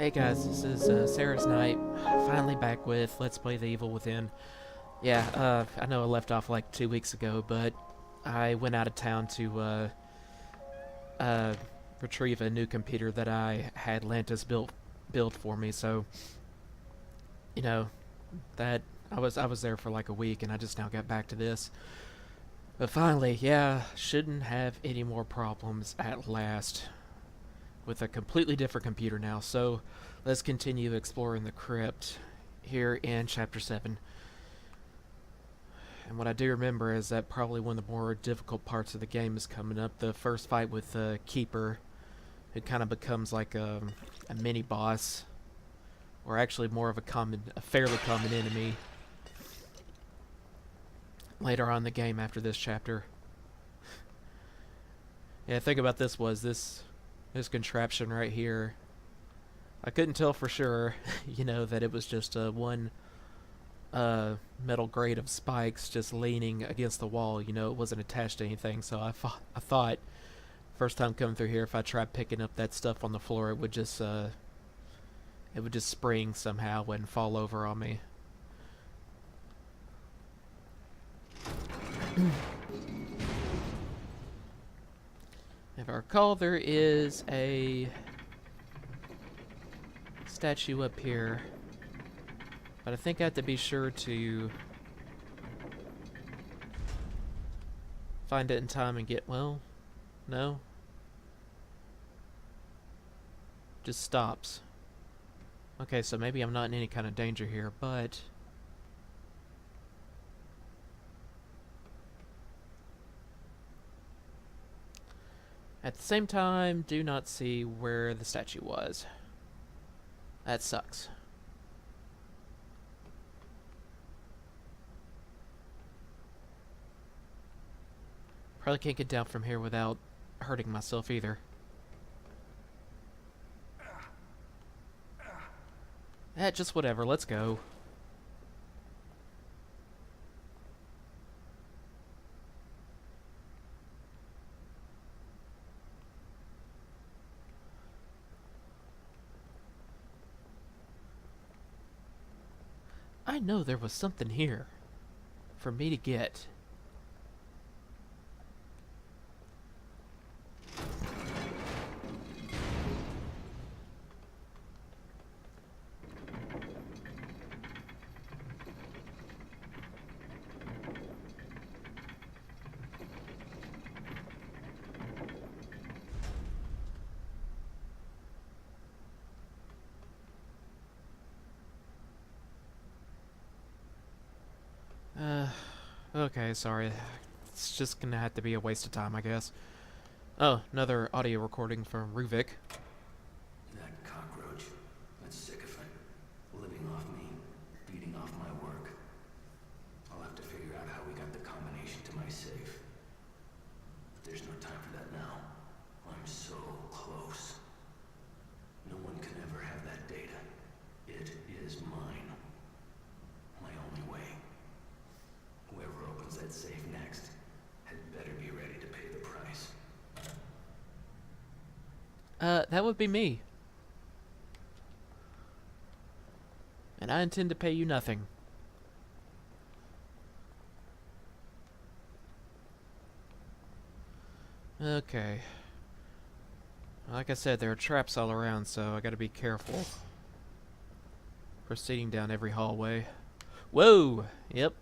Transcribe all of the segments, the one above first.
Hey guys, this is Sarah's Night. Finally back with Let's Play The Evil Within. Yeah, I know I left off like 2 weeks ago, but I went out of town to uh, retrieve a new computer that I had Lantis built for me. So, you know, that I was there for like a week, and I just now got back to this. But finally, yeah, shouldn't have any more problems at last with a completely different computer now. So let's continue exploring the crypt here in Chapter 7. And what I do remember is that probably one of the more difficult parts of the game is coming up. The first fight with Keeper, who kind of becomes like a mini boss, or actually more of a fairly common enemy later on in the game after this chapter. Yeah, the thing about this was this contraption right here. I couldn't tell for sure, that it was just one metal grate of spikes just leaning against the wall. It wasn't attached to anything. So I thought first time coming through here, if I tried picking up that stuff on the floor, it would just spring somehow and fall over on me. If I recall, there is a statue up here, but I think I have to be sure to find it in time and well, no. Just stops. Okay, so maybe I'm not in any kind of danger here, but at the same time, do not see where the statue was. That sucks. Probably can't get down from here without hurting myself either. Just whatever, let's go. I know there was something here for me to get. Okay, sorry. It's just gonna have to be a waste of time, I guess. Oh, another audio recording from Ruvik. That cockroach, that sycophant, living off me, feeding off my work. I'll have to figure out how we got the combination to my safe. But there's no time for that now. I'm so close. No one can ever have that data. It is mine. My only way. Whoever opens that safe next had better be ready to pay the price. That would be me. And I intend to pay you nothing. Okay. Like I said, there are traps all around, so I gotta be careful. Proceeding down every hallway. Whoa! Yep.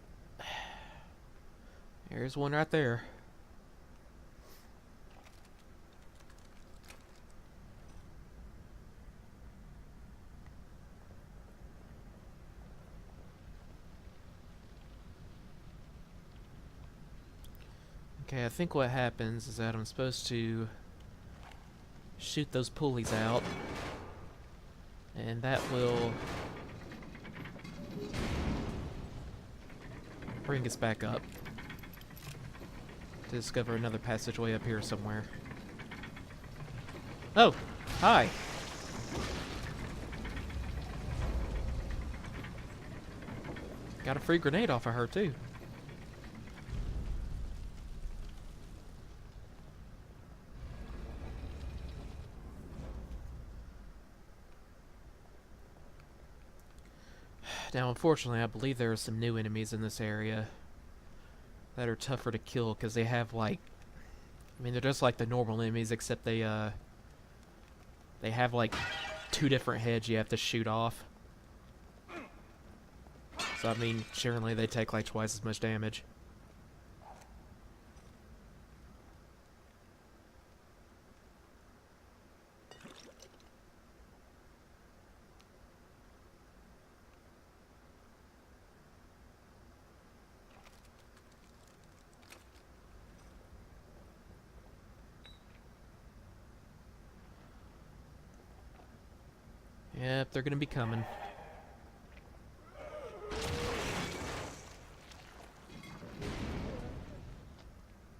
There's one right there. Okay, I think what happens is that I'm supposed to shoot those pulleys out, and that will bring us back up to discover another passageway up here somewhere. Oh, hi. Got a free grenade off of her too. Now, unfortunately, I believe there are some new enemies in this area that are tougher to kill because they have like, I mean, they're just like the normal enemies, except they have like 2 different heads you have to shoot off. So I mean, generally they take like twice as much damage. Yep, they're gonna be coming.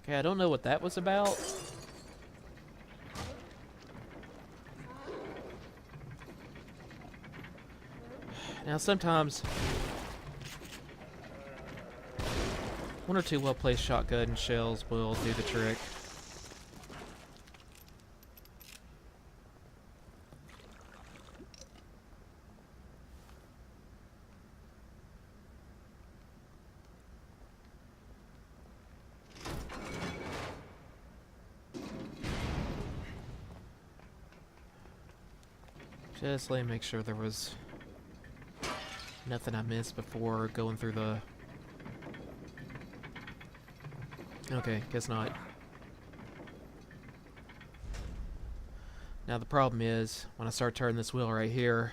Okay, I don't know what that was about. Now, sometimes 1 or 2 well-placed shotgun shells will do the trick. Just let me make sure there was nothing I missed before going through the... Okay, guess not. Now the problem is, when I start turning this wheel right here,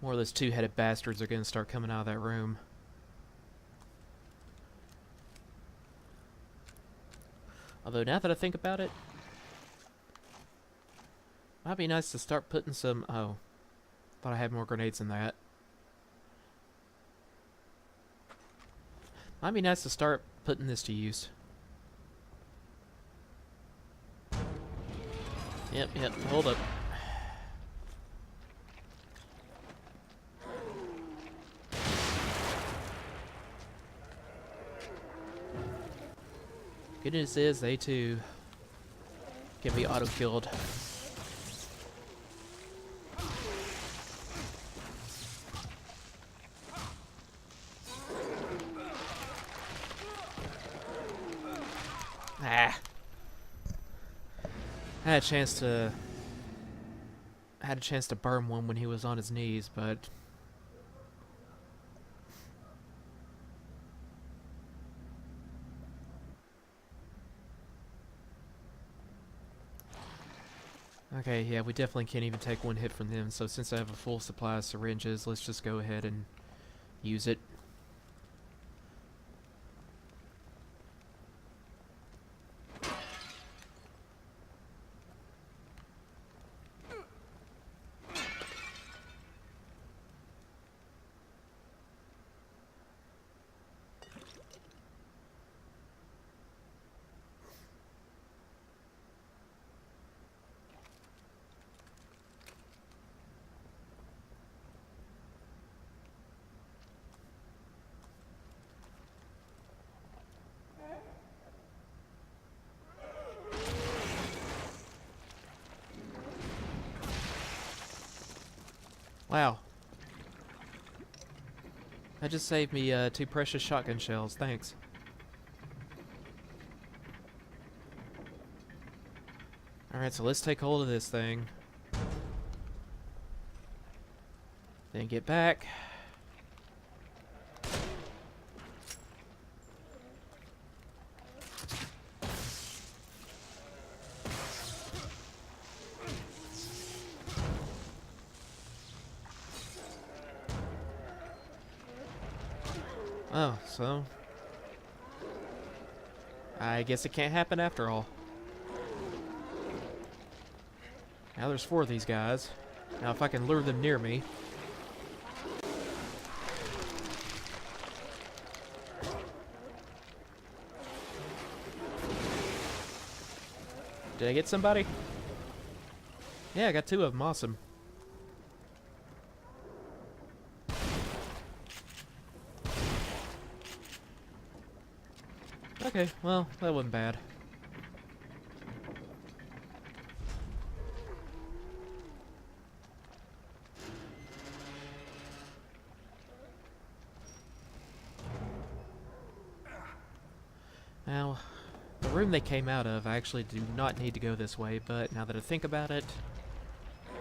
more of those 2-headed bastards are going to start coming out of that room. Although now that I think about it, might be nice to start putting some... Oh, thought I had more grenades than that. Might be nice to start putting this to use. Yep, hold up. Good news is they too can be auto-killed. Ah. I had a chance to burn one when he was on his knees, but okay, yeah, we definitely can't even take 1 hit from them, so since I have a full supply of syringes, let's just go ahead and use it. Wow. That just saved me 2 precious shotgun shells, thanks. Alright, so let's take hold of this thing. Then get back. Oh, so... I guess it can't happen after all. Now there's 4 of these guys. Now if I can lure them near me... Did I get somebody? Yeah, I got 2 of them. Awesome. Okay, well, that wasn't bad. Now, the room they came out of, I actually do not need to go this way, but now that I think about it,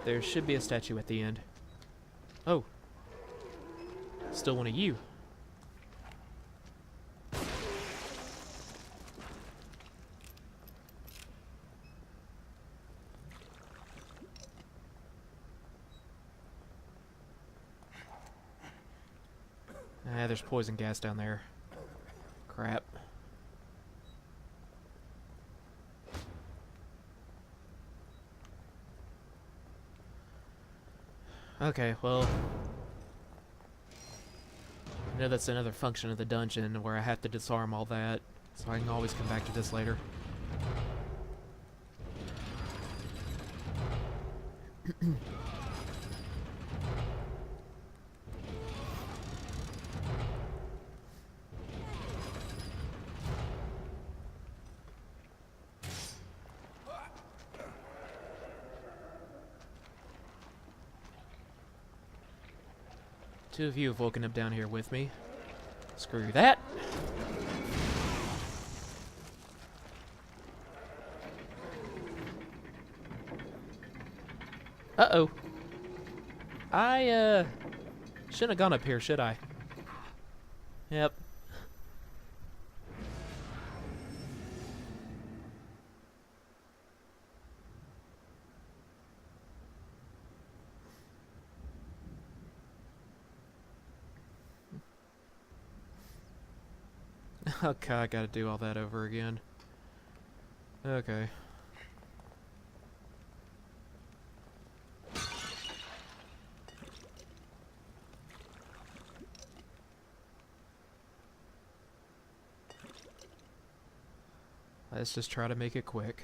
there should be a statue at the end. Oh. Still one of you. Ah, there's poison gas down there. Crap. Okay, well, I know that's another function of the dungeon where I have to disarm all that, so I can always come back to this later. Two of you have woken up down here with me. Screw that. Uh-oh. I, shouldn't have gone up here, should I? Yep. Okay, I gotta do all that over again. Okay. Let's just try to make it quick.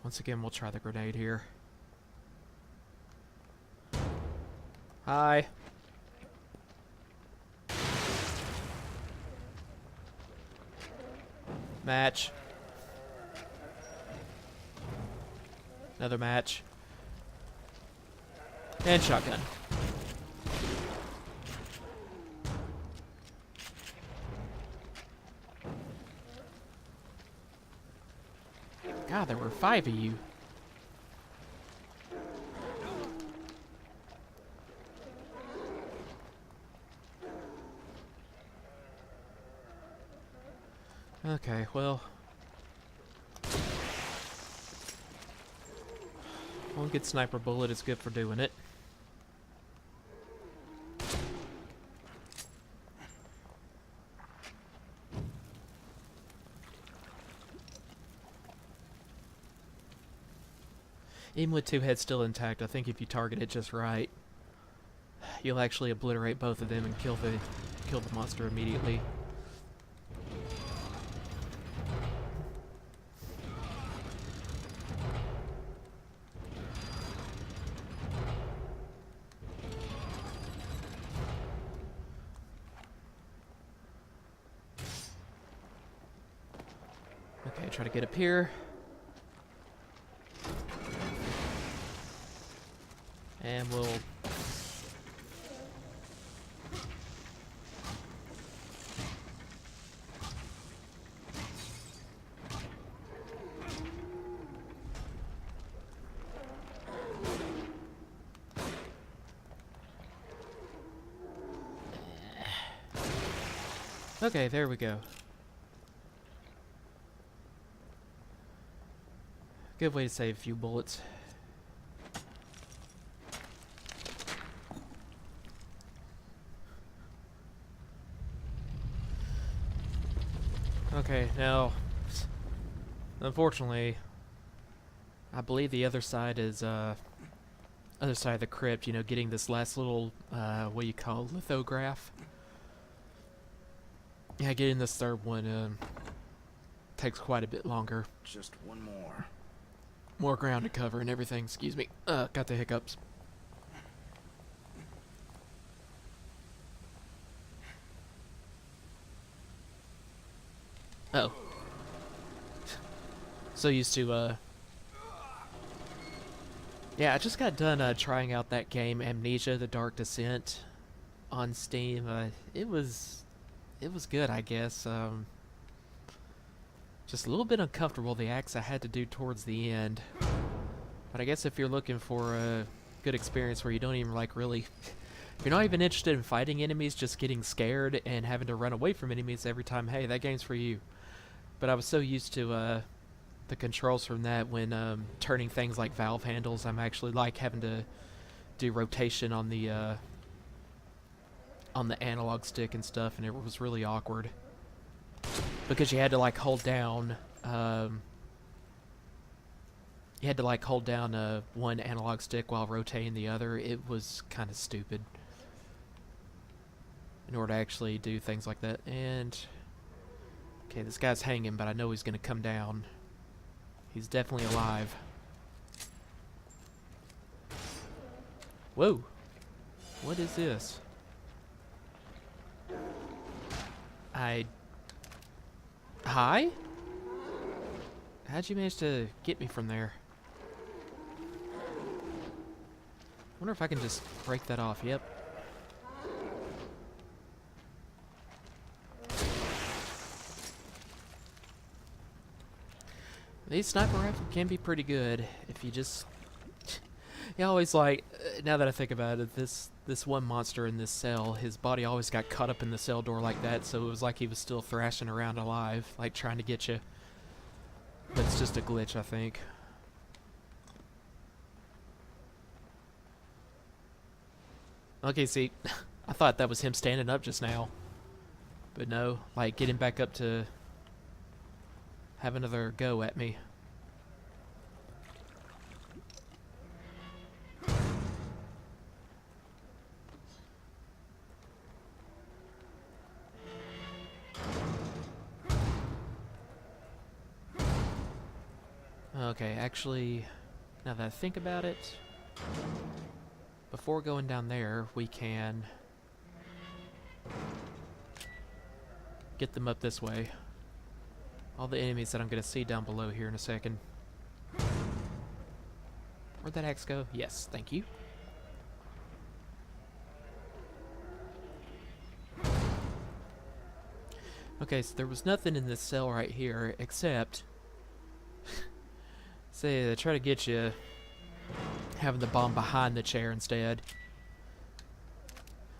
Once again, we'll try the grenade here. Hi. Match. Another match. And shotgun. God, there were 5 of you. Okay, well. One good sniper bullet is good for doing it. Even with 2 heads still intact, I think if you target it just right, you'll actually obliterate both of them and kill the monster immediately. Okay, try to get up here. And we'll... Okay, there we go. Good way to save a few bullets. Okay, now, unfortunately, I believe the other side is, other side of the crypt, you know, getting this last little, what do you call it, lithograph? Yeah, getting this third one, takes quite a bit longer. Just one more. More ground to cover and everything, excuse me. Got the hiccups. Oh. So used to, yeah, I just got done, trying out that game, Amnesia: The Dark Descent, on Steam. It was good, I guess. Just a little bit uncomfortable, the acts I had to do towards the end. But I guess if you're looking for a good experience where you don't even, like, really... You're not even interested in fighting enemies, just getting scared and having to run away from enemies every time, hey, that game's for you. But I was so used to, the controls from that when, turning things like valve handles, I'm actually, like, having to do rotation on the analog stick and stuff, and it was really awkward. Because you had to, like, hold down, one analog stick while rotating the other. It was kind of stupid in order to actually do things like that. And okay, this guy's hanging, but I know he's gonna come down. He's definitely alive. Whoa, what is this? Hi? How'd you manage to get me from there? Wonder if I can just break that off. Yep. These sniper rifles can be pretty good if you just... You always like... now that I think about it, this one monster in this cell, his body always got caught up in the cell door like that, so it was like he was still thrashing around alive, like trying to get you. But it's just a glitch, I think. Okay, see, I thought that was him standing up just now. But no, like getting back up to have another go at me. Okay, actually, now that I think about it, before going down there, we can get them up this way. All the enemies that I'm going to see down below here in a second. Where'd that axe go? Yes, thank you. Okay, so there was nothing in this cell right here except... say, they try to get you having the bomb behind the chair instead.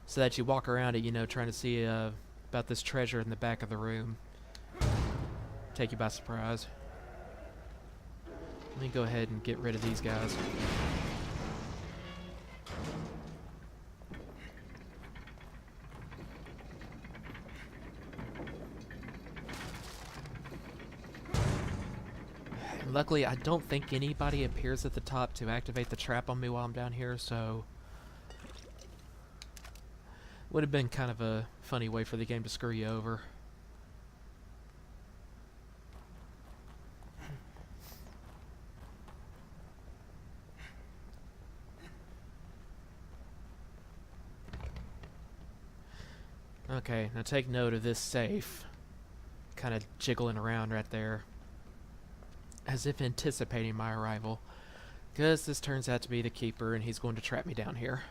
So that you walk around it, you know, trying to see about this treasure in the back of the room. Take you by surprise. Let me go ahead and get rid of these guys. And luckily, I don't think anybody appears at the top to activate the trap on me while I'm down here, so... Would have been kind of a funny way for the game to screw you over. Okay, now take note of this safe. Kind of jiggling around right there. As if anticipating my arrival. Because this turns out to be the keeper and he's going to trap me down here.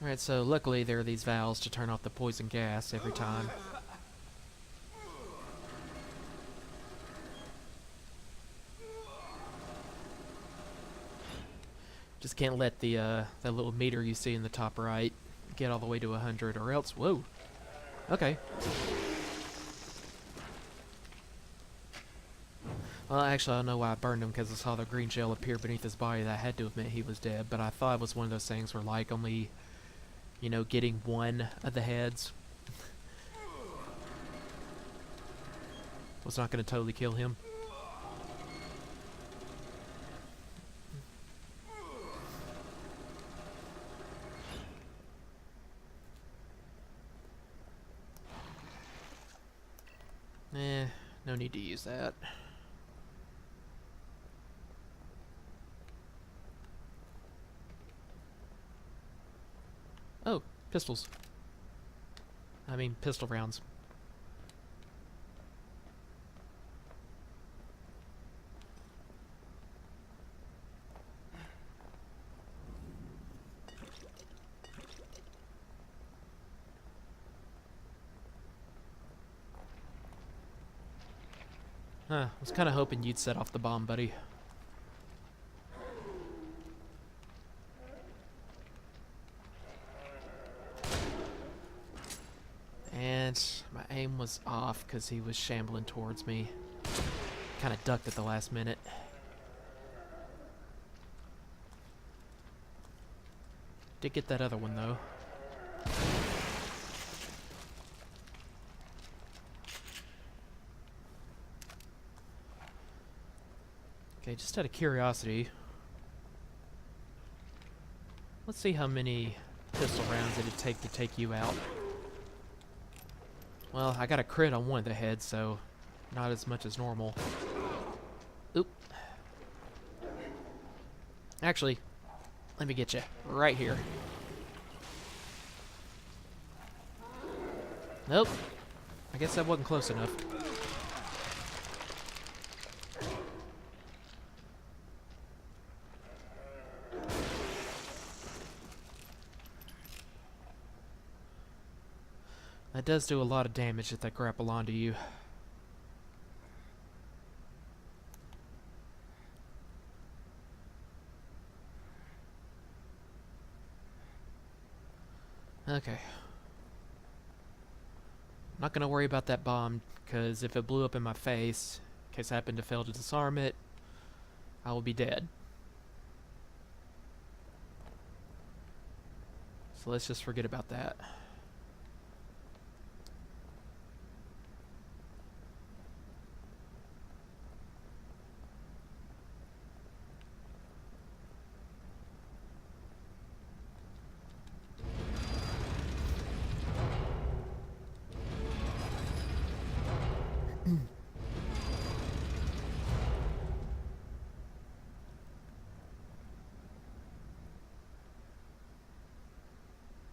Alright, so luckily there are these valves to turn off the poison gas every time. Just can't let the that little meter you see in the top right get all the way to 100 or else... Whoa! Okay. Well, actually, I don't know why I burned him, because I saw the green gel appear beneath his body. That had to admit he was dead, but I thought it was one of those things where, like, only, you know, getting one of the heads was not going to totally kill him. No need to use that. Oh, pistols. I mean, pistol rounds. Huh, I was kind of hoping you'd set off the bomb, buddy. And my aim was off because he was shambling towards me. Kind of ducked at the last minute. Did get that other one, though. Okay, just out of curiosity, let's see how many pistol rounds it'd take to take you out. Well, I got a crit on one of the heads, so not as much as normal. Oop. Actually, let me get you right here. Nope. I guess that wasn't close enough. That does do a lot of damage if they grapple onto you. Okay. I'm not gonna worry about that bomb, because if it blew up in my face, in case I happen to fail to disarm it, I will be dead. So let's just forget about that.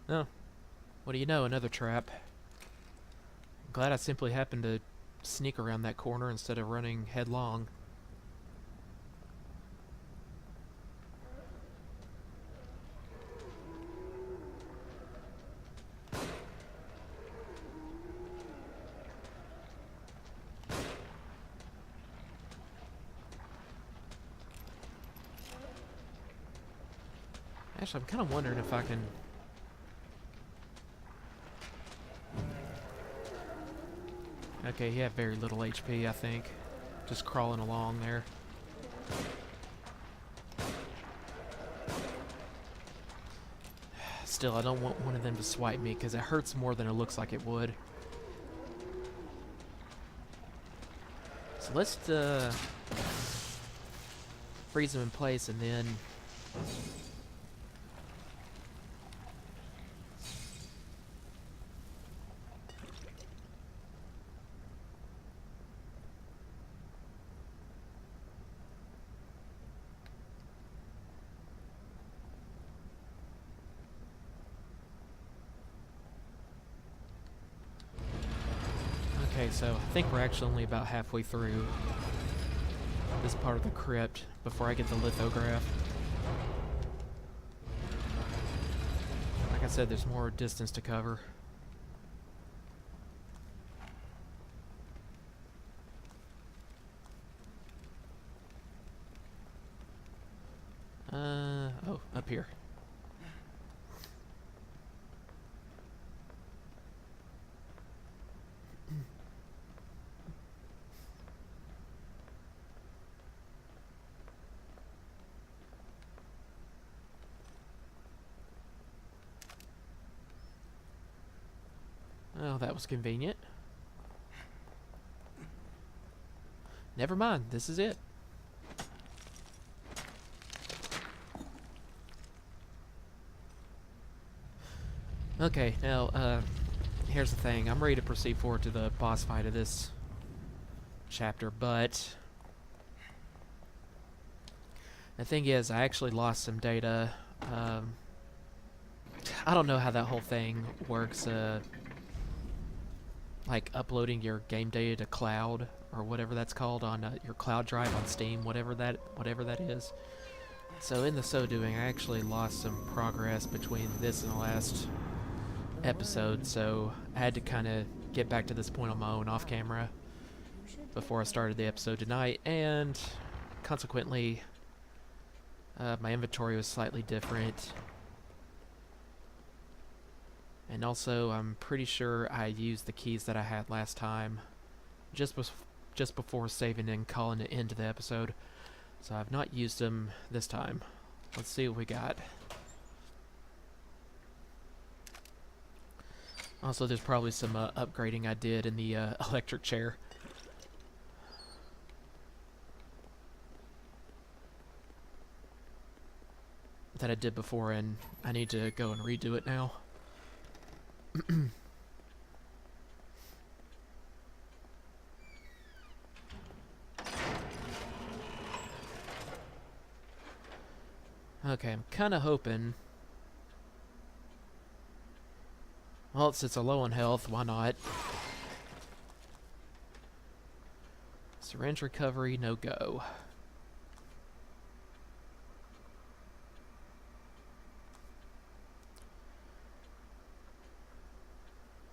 Oh, what do you know, another trap. I'm glad I simply happened to sneak around that corner instead of running headlong. Actually, I'm kind of wondering if I can... Okay, he had very little HP, I think. Just crawling along there. Still, I don't want one of them to swipe me, because it hurts more than it looks like it would. So let's freeze him in place, and then... Okay, so I think we're actually only about halfway through this part of the crypt before I get the lithograph. Like Like I said, there's more distance to cover. Oh, up here. Oh, that was convenient. Never mind, this is it. Okay, now, here's the thing. I'm ready to proceed forward to the boss fight of this chapter, but the thing is, I actually lost some data. I don't know how that whole thing works, like uploading your game data to cloud, or whatever that's called, on your cloud drive on Steam, whatever that is. So in the so doing, I actually lost some progress between this and the last episode, so I had to kind of get back to this point on my own off camera before I started the episode tonight, and consequently my inventory was slightly different, and also I'm pretty sure I used the keys that I had last time just before saving and calling it into the episode, so I've not used them this time. Let's see what we got. Also, there's probably some upgrading I did in the electric chair. That I did before, and I need to go and redo it now. Okay, I'm kind of hoping... Well, since I'm low on health, why not? Syringe recovery, no go.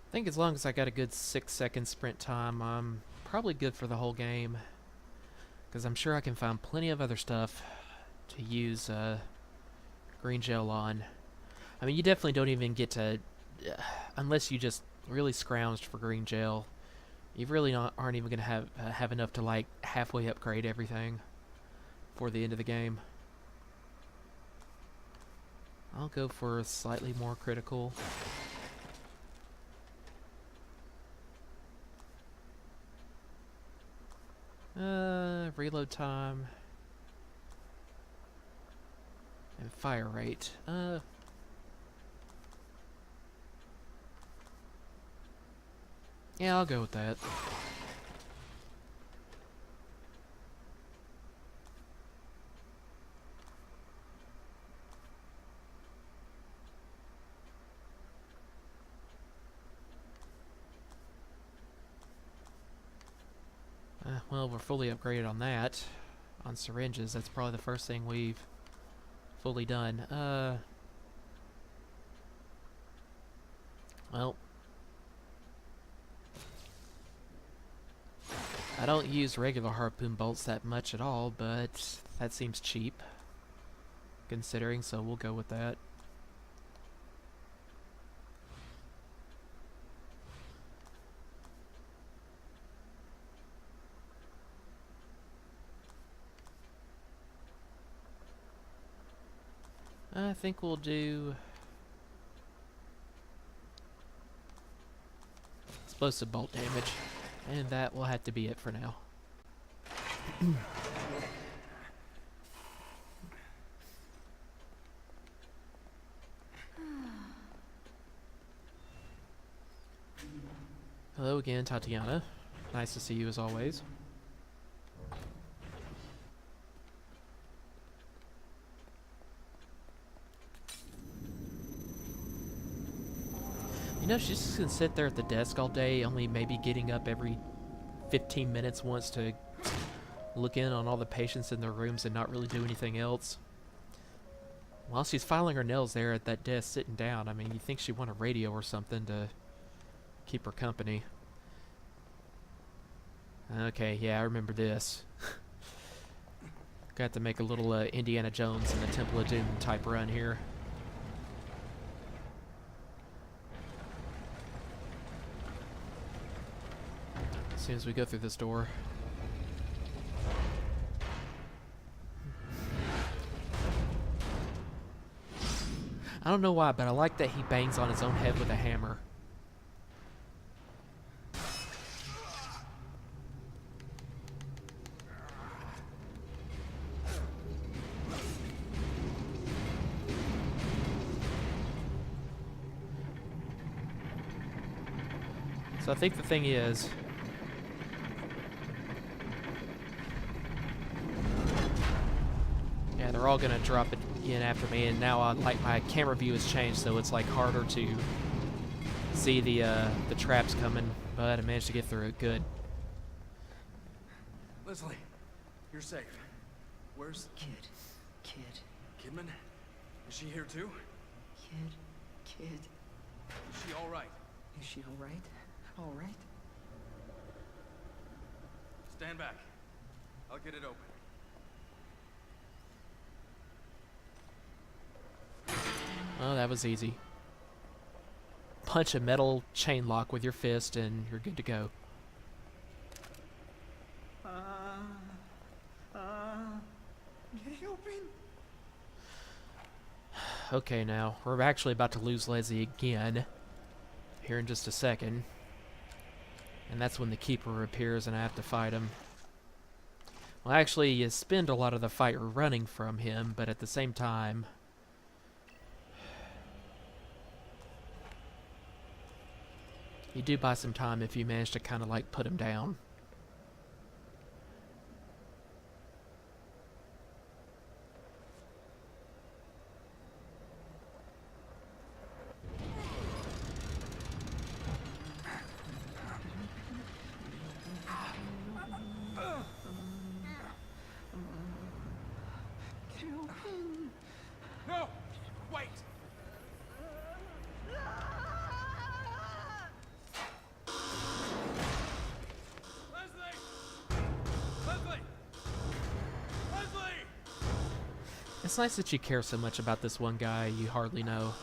I think as long as I got a good 6-second sprint time, I'm probably good for the whole game. Because I'm sure I can find plenty of other stuff to use green gel on. I mean, you definitely don't even get to... unless you just really scrounged for green gel, you really aren't even going to have enough to, like, halfway upgrade everything for the end of the game. I'll go for slightly more critical. Reload time. And fire rate. Yeah, I'll go with that. Well, we're fully upgraded on that. On syringes, that's probably the first thing we've fully done. Well, I don't use regular harpoon bolts that much at all, but that seems cheap, considering, so we'll go with that. I think we'll do explosive bolt damage, and that will have to be it for now. Hello again, Tatiana. Nice to see you as always. You know, she's just gonna sit there at the desk all day, only maybe getting up every 15 minutes once to look in on all the patients in their rooms and not really do anything else. While she's filing her nails there at that desk sitting down, I mean, you think she'd want a radio or something to keep her company. Okay, yeah, I remember this. Got to make a little Indiana Jones and the Temple of Doom type run here. As soon as we go through this door. I don't know why, but I like that he bangs on his own head with a hammer. So I think the thing is, yeah, they're all gonna drop it in after me, and now like my camera view has changed, so it's like harder to see the traps coming. But I managed to get through it. Good. Leslie, you're safe. Where's Kid. Kidman? Is she here too? Kid. Is she all right? Is she all right? All right? Stand back. I'll get it open. Oh, that was easy. Punch a metal chain lock with your fist and you're good to go. Get it open. Okay, now, we're actually about to lose Leslie again here in just a second. And that's when the Keeper appears and I have to fight him. Well, actually, you spend a lot of the fight running from him, but at the same time, you do buy some time if you manage to kind of like put him down. No! Wait! Leslie! It's nice that you care so much about this one guy you hardly know.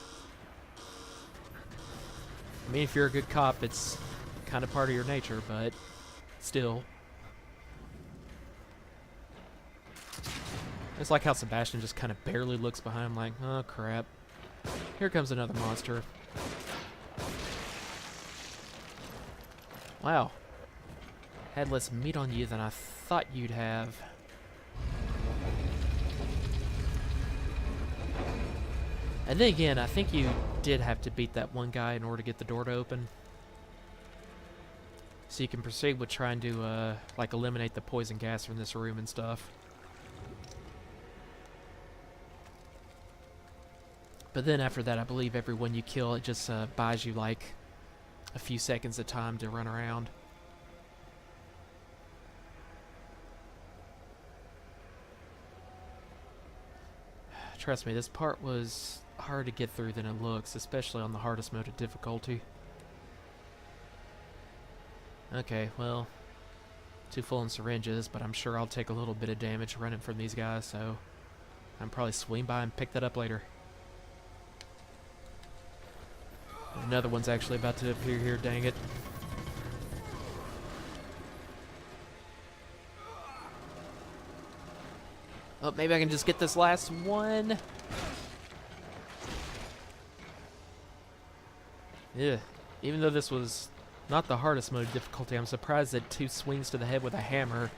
I mean, if you're a good cop, it's kind of part of your nature, but still. It's like how Sebastian just kind of barely looks behind him like, oh crap. Here comes another monster. Wow. Had less meat on you than I thought you'd have. And then again, I think you did have to beat that one guy in order to get the door to open. So you can proceed with trying to, like, eliminate the poison gas from this room and stuff. But then after that, I believe everyone you kill, it just buys you, like, a few seconds of time to run around. Trust me, this part was harder to get through than it looks, especially on the hardest mode of difficulty. Okay, well, 2 full syringes, but I'm sure I'll take a little bit of damage running from these guys, so I'm probably swing by and pick that up later. Another one's actually about to appear here, dang it. Oh, maybe I can just get this last one. Yeah, even though this was not the hardest mode of difficulty, I'm surprised that 2 swings to the head with a hammer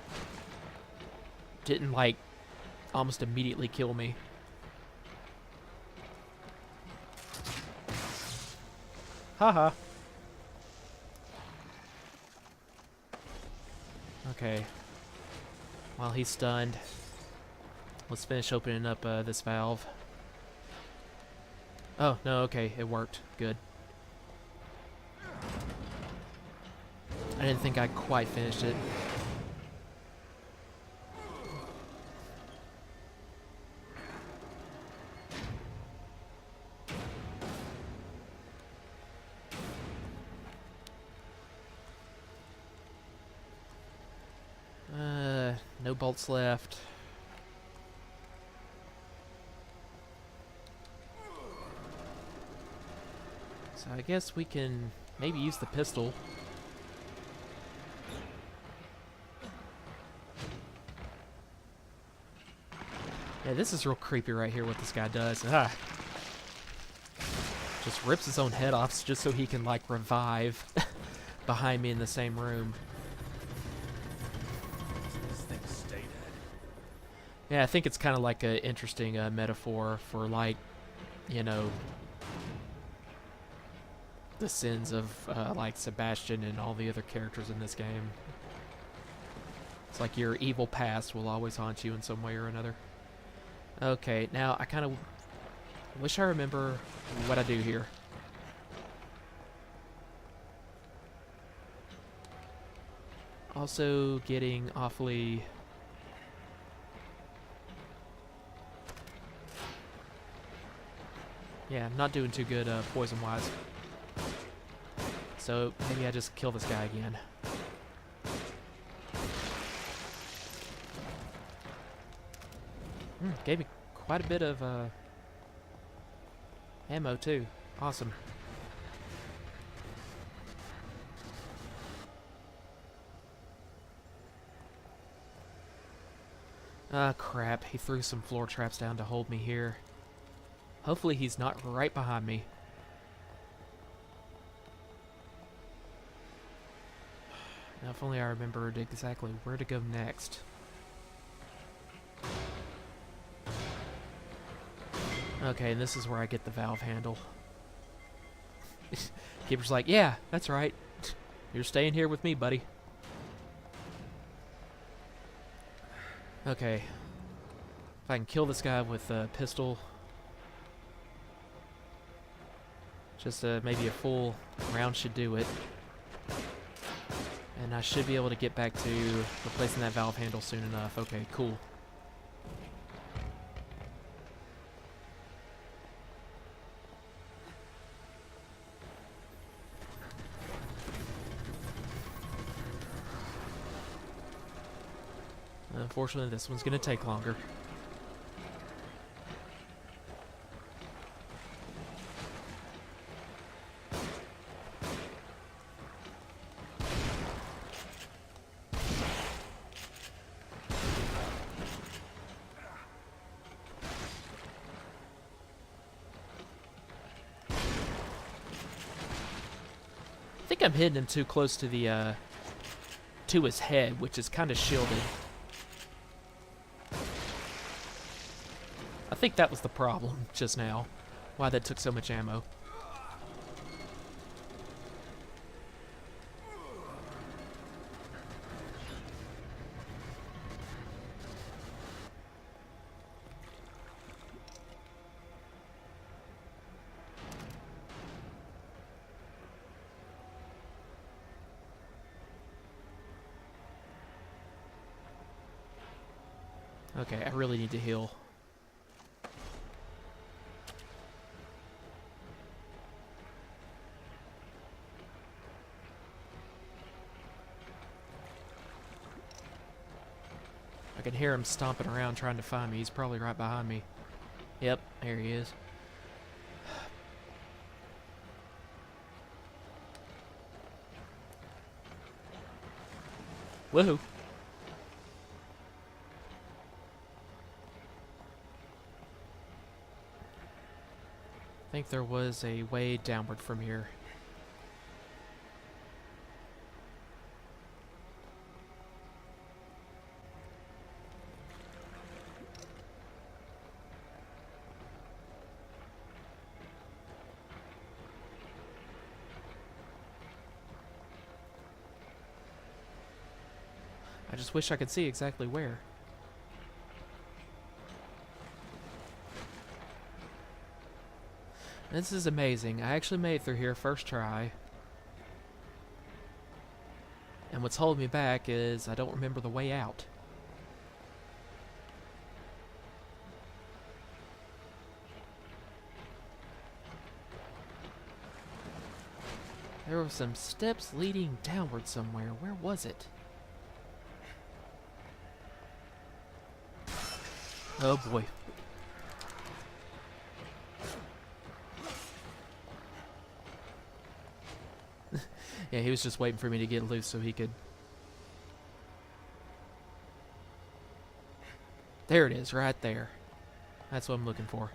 didn't, like, almost immediately kill me. Haha. Okay. While he's stunned, let's finish opening up this valve. Oh, no, okay, it worked. Good. I didn't think I quite finished it. No bolts left. So I guess we can maybe use the pistol. Yeah, this is real creepy right here what this guy does. Ah. Just rips his own head off just so he can, like, revive behind me in the same room. This thing stay dead. Yeah, I think it's kind of like an interesting metaphor for, like, you know, the sins of, like, Sebastian and all the other characters in this game. It's like your evil past will always haunt you in some way or another. Okay, now I kind of wish I remember what I do here. Also getting awfully... Yeah, I'm not doing too good poison-wise. So maybe I just kill this guy again. Gave me quite a bit of ammo too. Awesome. Ah, crap. He threw some floor traps down to hold me here. Hopefully he's not right behind me. Now, if only I remembered exactly where to go next. Okay, and this is where I get the valve handle. Keeper's like, yeah, that's right. You're staying here with me, buddy. Okay. If I can kill this guy with a pistol. Just maybe a full round should do it. And I should be able to get back to replacing that valve handle soon enough. Okay, cool. Unfortunately, this one's going to take longer. I think I'm hitting him too close to the to his head, which is kind of shielded. I think that was the problem just now, why that took so much ammo. Okay, I really need to heal. I can hear him stomping around trying to find me. He's probably right behind me. Yep, there he is. Woohoo! I think there was a way downward from here. I just wish I could see exactly where. This is amazing. I actually made it through here first try. And what's holding me back is I don't remember the way out. There were some steps leading downward somewhere. Where was it? Oh boy. Yeah, he was just waiting for me to get loose so he could... There it is, right there. That's what I'm looking for.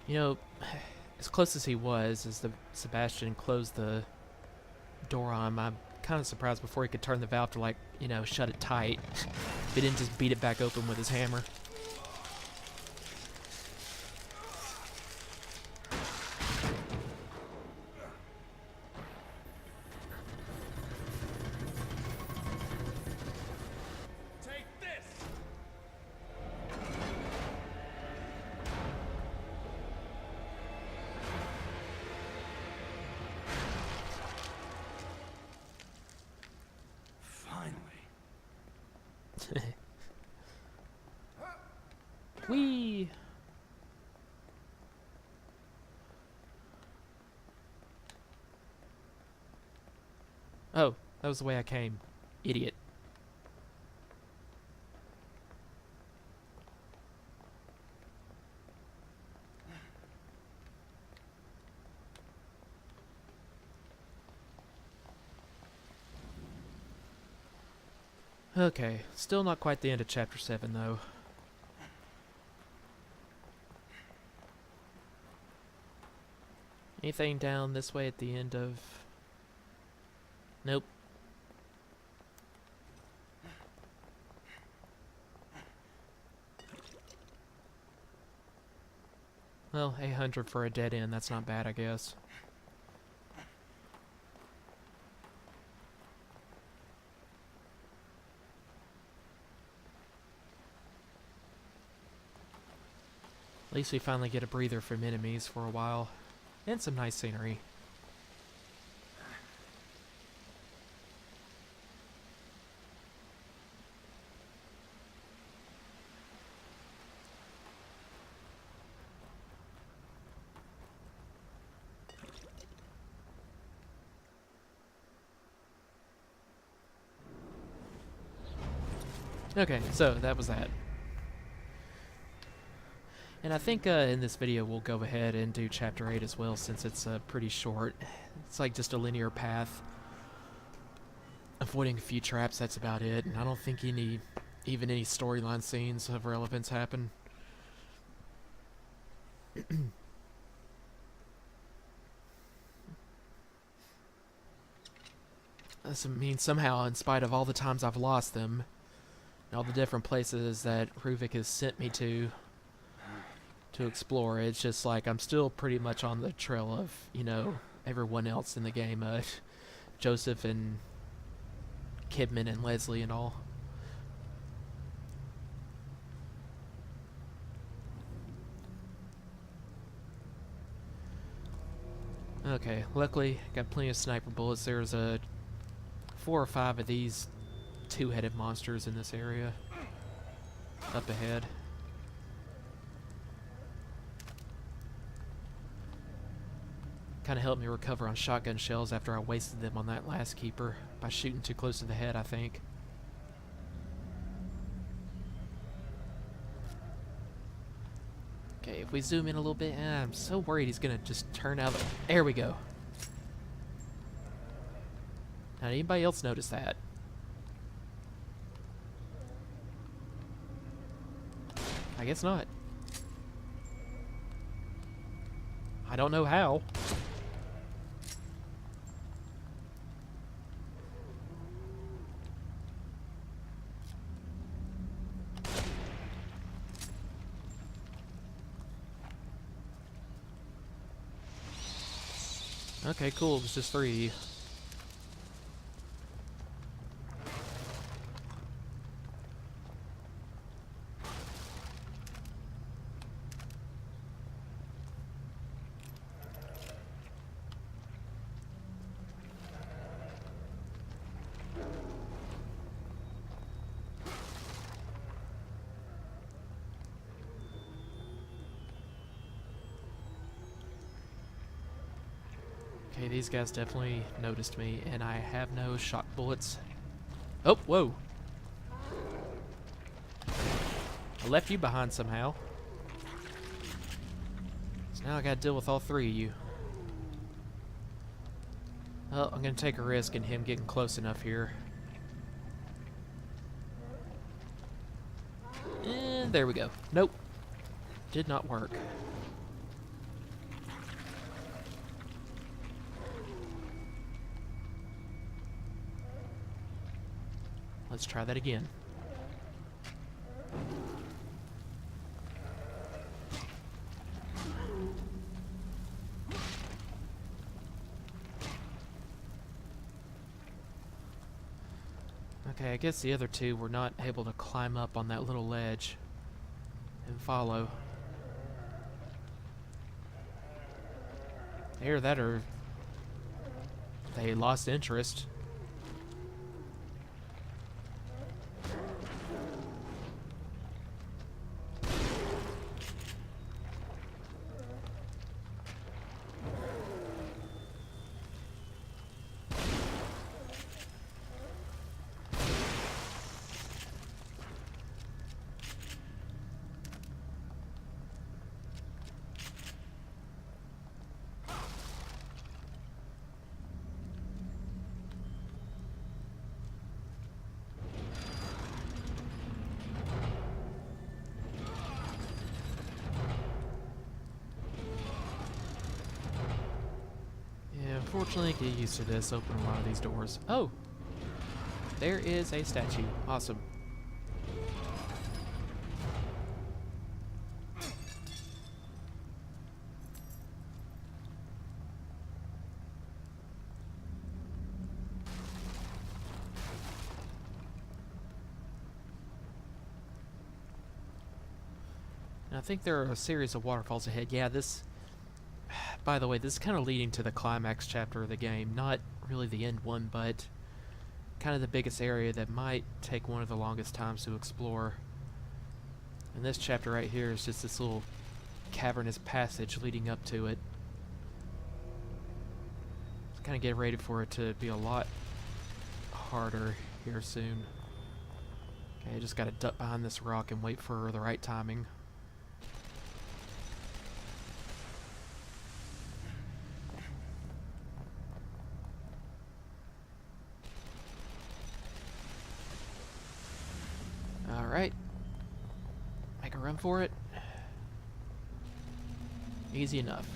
You know, as close as he was, as the Sebastian closed the door on him, I'm kind of surprised before he could turn the valve to, like, you know, shut it tight. He didn't just beat it back open with his hammer. Take this! Finally. Whee! Oh, that was the way I came. Idiot. Okay, still not quite the end of chapter 7 though. Anything down this way at the end of... Nope. Well, 800 for a dead end, that's not bad, I guess. At least we finally get a breather from enemies for a while. And some nice scenery. Okay, so that was that. And I think in this video we'll go ahead and do chapter 8 as well, since it's pretty short. It's like just a linear path. Avoiding a few traps, that's about it. And I don't think even any storyline scenes of relevance happen. I mean, somehow, in spite of all the times I've lost them, and all the different places that Ruvik has sent me to explore, it's just like I'm still pretty much on the trail of, you know, everyone else in the game. Joseph and Kidman and Leslie and all. Okay, luckily got plenty of sniper bullets. There's 4 or 5 of these two-headed monsters in this area up ahead. Kind of helped me recover on shotgun shells after I wasted them on that last keeper by shooting too close to the head, I think. Okay, if we zoom in a little bit, I'm so worried he's gonna just turn out. There we go. Now, did anybody else notice that? I guess not. I don't know how. Okay, cool. It was just 3. Okay, these guys definitely noticed me, and I have no shock bullets. Oh, whoa! I left you behind somehow. So now I gotta deal with all three of you. Well, I'm gonna take a risk in him getting close enough here. And there we go. Nope. Did not work. Let's try that again. Okay, I guess the other two were not able to climb up on that little ledge and follow. Either that or they lost interest. Unfortunately, get used to this, open a lot of these doors. Oh! There is a statue. Awesome. And I think there are a series of waterfalls ahead. Yeah, this... By the way, this is kind of leading to the climax chapter of the game. Not really the end one, but kind of the biggest area that might take one of the longest times to explore. And this chapter right here is just this little cavernous passage leading up to it. Just kind of get ready for it to be a lot harder here soon. Okay, just gotta duck behind this rock and wait for the right timing. Alright. Make a run for it. Easy enough.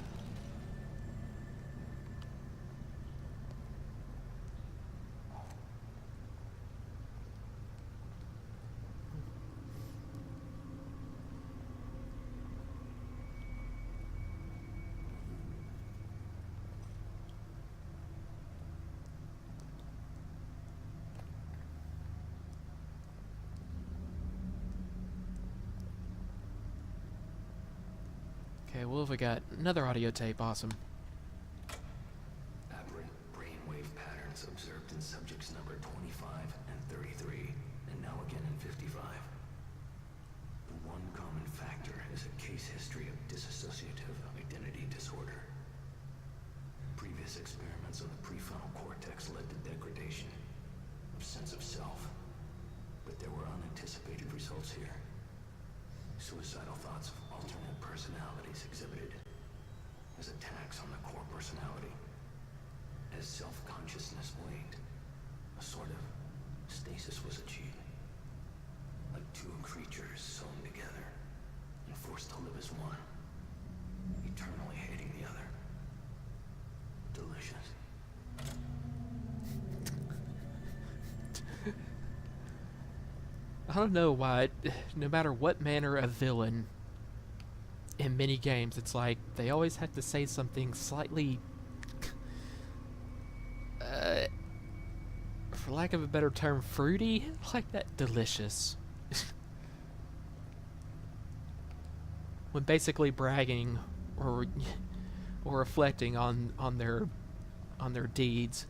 Okay, what have we got? Another audio tape, awesome. Aberrant brainwave patterns observed in subjects number 25 and 33, and now again in 55. The one common factor is a case history of dissociative identity disorder. Previous experiments on the prefrontal cortex led to degradation of sense of self, but there were unanticipated results here. Suicidal thoughts of alternate personalities exhibited as attacks on the core personality. As self-consciousness waned, a sort of stasis was achieved. Like two creatures sewn together and forced to live as one, eternally hating the other. Delicious. I don't know why, no matter what manner of villain in many games, it's like they always have to say something slightly, for lack of a better term, fruity, like that delicious. When basically bragging or reflecting on their deeds.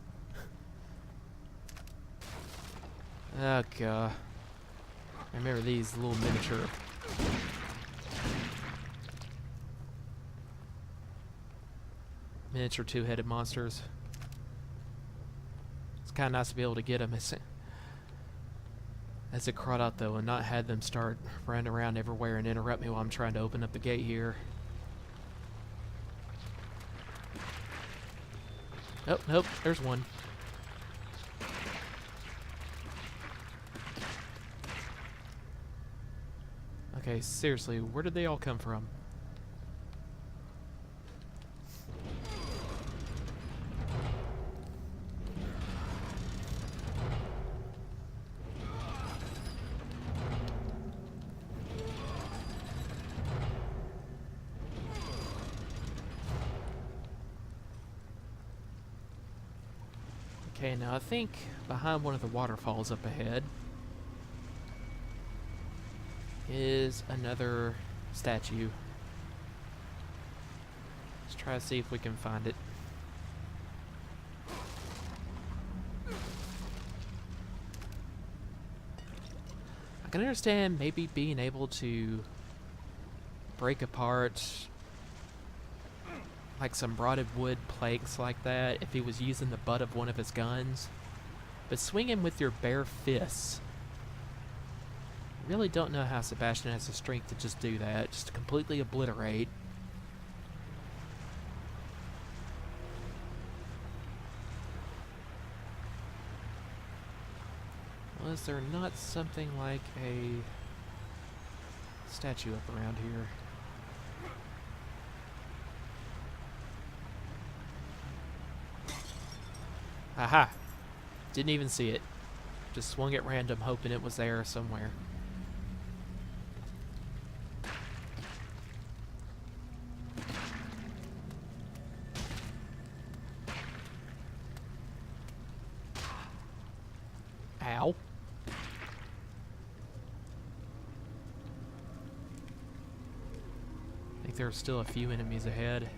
Oh god. I remember these little miniature. miniature two-headed monsters. It's kind of nice to be able to get them as it crawled out though, and not had them start running around everywhere and interrupt me while I'm trying to open up the gate here. Oh, nope, there's one. Okay, seriously, where did they all come from? Okay, now I think behind one of the waterfalls up ahead is another statue. Let's try to see if we can find it. I can understand maybe being able to break apart like some rotted wood planks like that if he was using the butt of one of his guns, but swinging with your bare fists, I really don't know how Sebastian has the strength to just do that, just to completely obliterate. Was there not something like a statue up around here? Aha! Didn't even see it. Just swung at random, hoping it was there somewhere. Ow. I think there are still a few enemies ahead.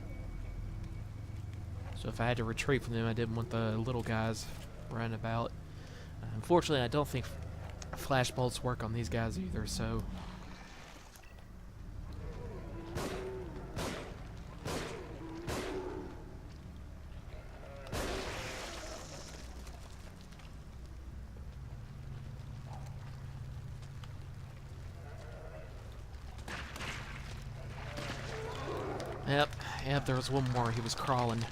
So if I had to retreat from them, I didn't want the little guys running about. Unfortunately, I don't think flash bolts work on these guys either, so... Yep, there was one more. He was crawling.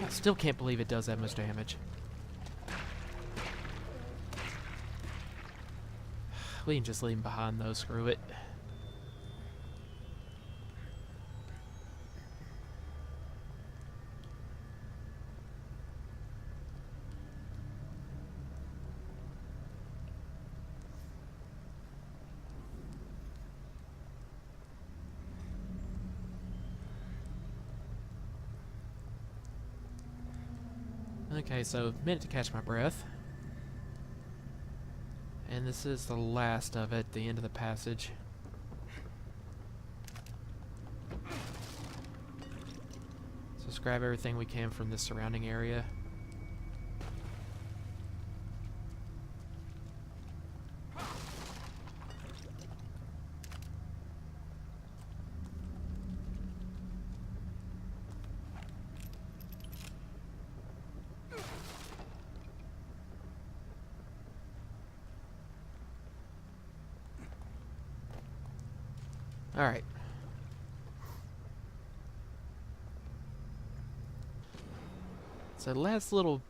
I still can't believe it does that much damage. We can just leave him behind though, screw it. Okay, so a minute to catch my breath. And this is the last of it, the end of the passage. So let's grab everything we can from the surrounding area. Alright. So the last little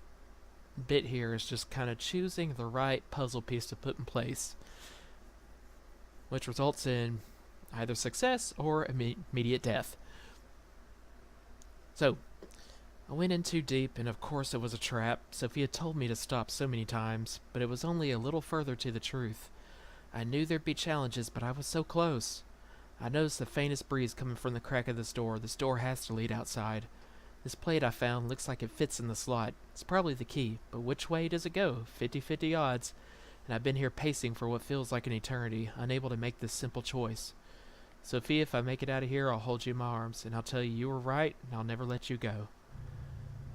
bit here is just kind of choosing the right puzzle piece to put in place, which results in either success or immediate death. So, I went in too deep, and of course it was a trap. Sophia told me to stop so many times, but it was only a little further to the truth. I knew there'd be challenges, but I was so close. I noticed the faintest breeze coming from the crack of this door. This door has to lead outside. This plate I found looks like it fits in the slot. It's probably the key, but which way does it go? 50-50 odds. And I've been here pacing for what feels like an eternity, unable to make this simple choice. Sophia, if I make it out of here, I'll hold you in my arms, and I'll tell you you were right, and I'll never let you go.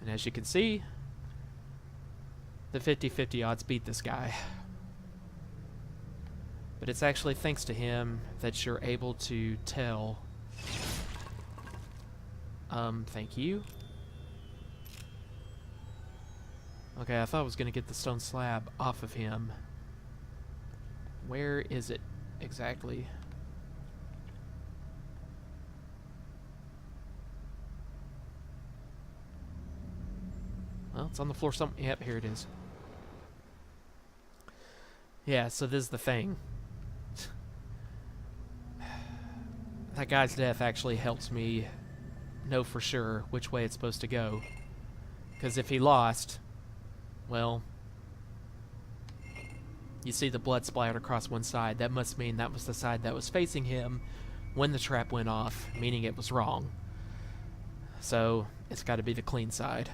And as you can see, the 50-50 odds beat this guy. But it's actually thanks to him that you're able to tell Thank you. Okay, I thought I was gonna get the stone slab off of him. Where is it exactly? Well, it's on the floor some. Yep, here it is. Yeah, so this is the thing. That guy's death actually helps me know for sure which way it's supposed to go. Because if he lost, well, you see the blood splattered across one side. That must mean that was the side that was facing him when the trap went off, meaning it was wrong. So, it's got to be the clean side.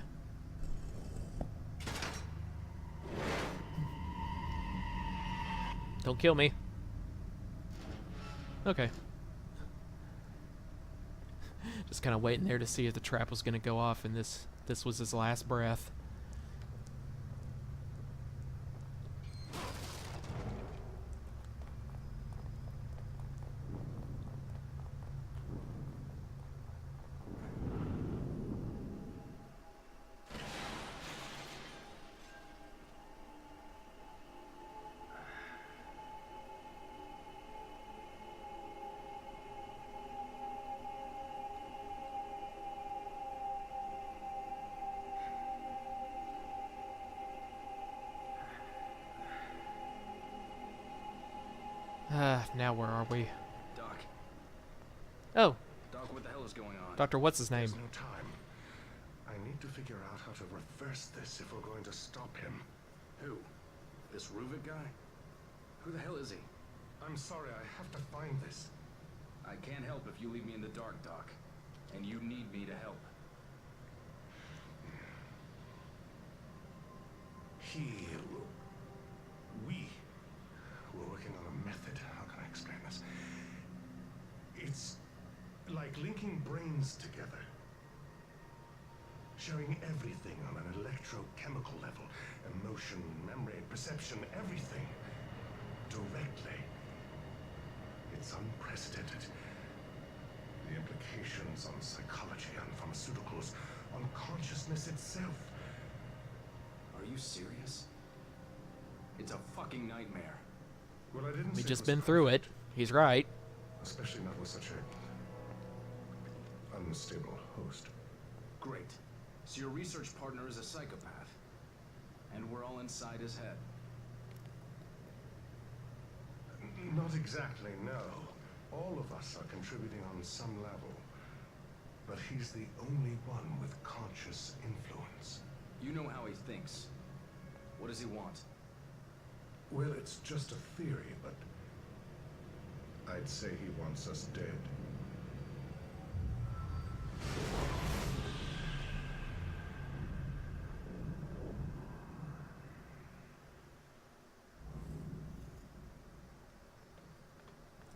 Don't kill me. Okay. Just kind of waiting there to see if the trap was going to go off, and this was his last breath. Now where are we? Doc. Oh, Doc, what the hell is going on? Doctor, what's his name? There's no time. I need to figure out how to reverse this if we're going to stop him. Who? This Ruvik guy? Who the hell is he? I'm sorry, I have to find this. I can't help if you leave me in the dark, Doc. And you need me to help. We're working on a method. How can I explain this? It's like linking brains together. Showing everything on an electrochemical level. Emotion, memory, perception, everything. Directly. It's unprecedented. The implications on psychology, on pharmaceuticals, on consciousness itself. Are you serious? It's a fucking nightmare. Well, I didn't We say just was been through it. He's right. especially not with such a unstable host. Great. So your research partner is a psychopath. And we're all inside his head. Not exactly, no. All of us are contributing on some level. But he's the only one with conscious influence. You know how he thinks. What does he want? Well, it's just a theory, but I'd say he wants us dead.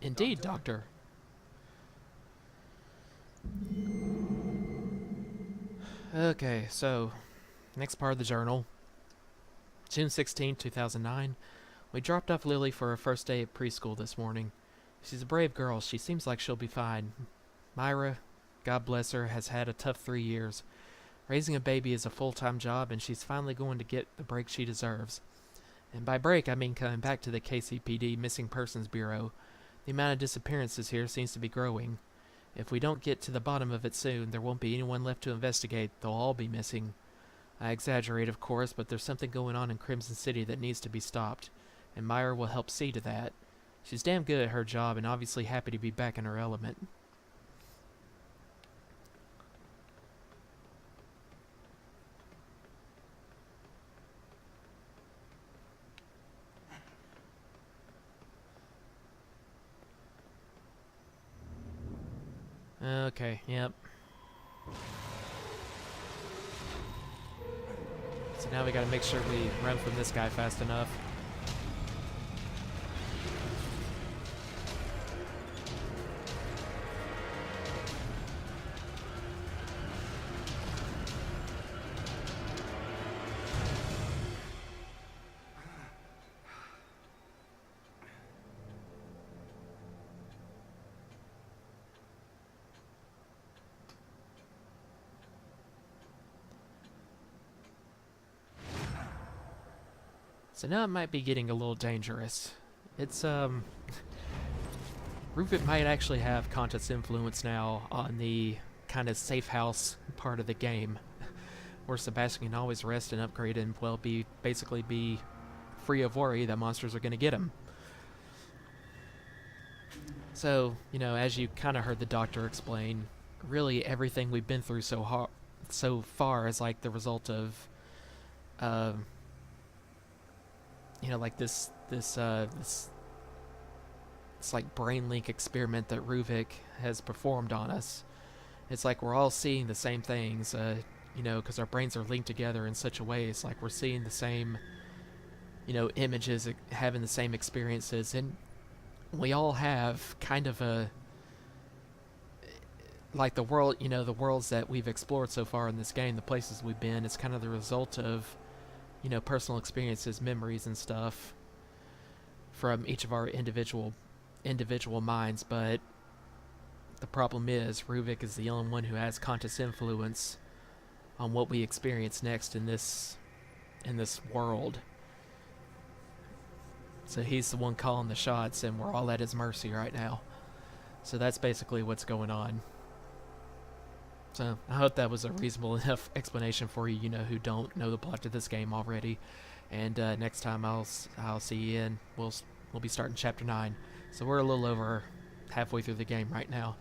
Indeed, Doctor. Okay, so next part of the journal. June 16, 2009. We dropped off Lily for her first day at preschool this morning. She's a brave girl. She seems like she'll be fine. Myra, God bless her, has had a tough 3 years. Raising a baby is a full-time job, and she's finally going to get the break she deserves. And by break, I mean coming back to the KCPD Missing Persons Bureau. The amount of disappearances here seems to be growing. If we don't get to the bottom of it soon, there won't be anyone left to investigate. They'll all be missing. I exaggerate, of course, but there's something going on in Crimson City that needs to be stopped, and Myra will help see to that. She's damn good at her job and obviously happy to be back in her element. Okay, yep. So now we gotta make sure we run from this guy fast enough. So now it might be getting a little dangerous. It's, Ruvik might actually have conscious influence now on the kind of safe house part of the game, where Sebastian can always rest and upgrade and, well, basically be free of worry that monsters are going to get him. So, you know, as you kind of heard the doctor explain, really everything we've been through so far is like the result of, you know, like this like brain link experiment that Ruvik has performed on us. It's like we're all seeing the same things, you know, because our brains are linked together in such a way. It's like we're seeing the same, you know, images, having the same experiences, and we all have kind of a, like the world, you know, the worlds that we've explored so far in this game, the places we've been, it's kind of the result of, you know, personal experiences, memories and stuff from each of our individual minds. But the problem is Ruvik is the only one who has conscious influence on what we experience next in this world. So he's the one calling the shots, and we're all at his mercy right now. So that's basically what's going on. So I hope that was a reasonable enough explanation for you, you know, who don't know the plot to this game already. And next time I'll see you in. We'll be starting chapter 9. So we're a little over halfway through the game right now,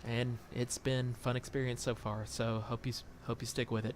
and it's been a fun experience so far. So hope you stick with it.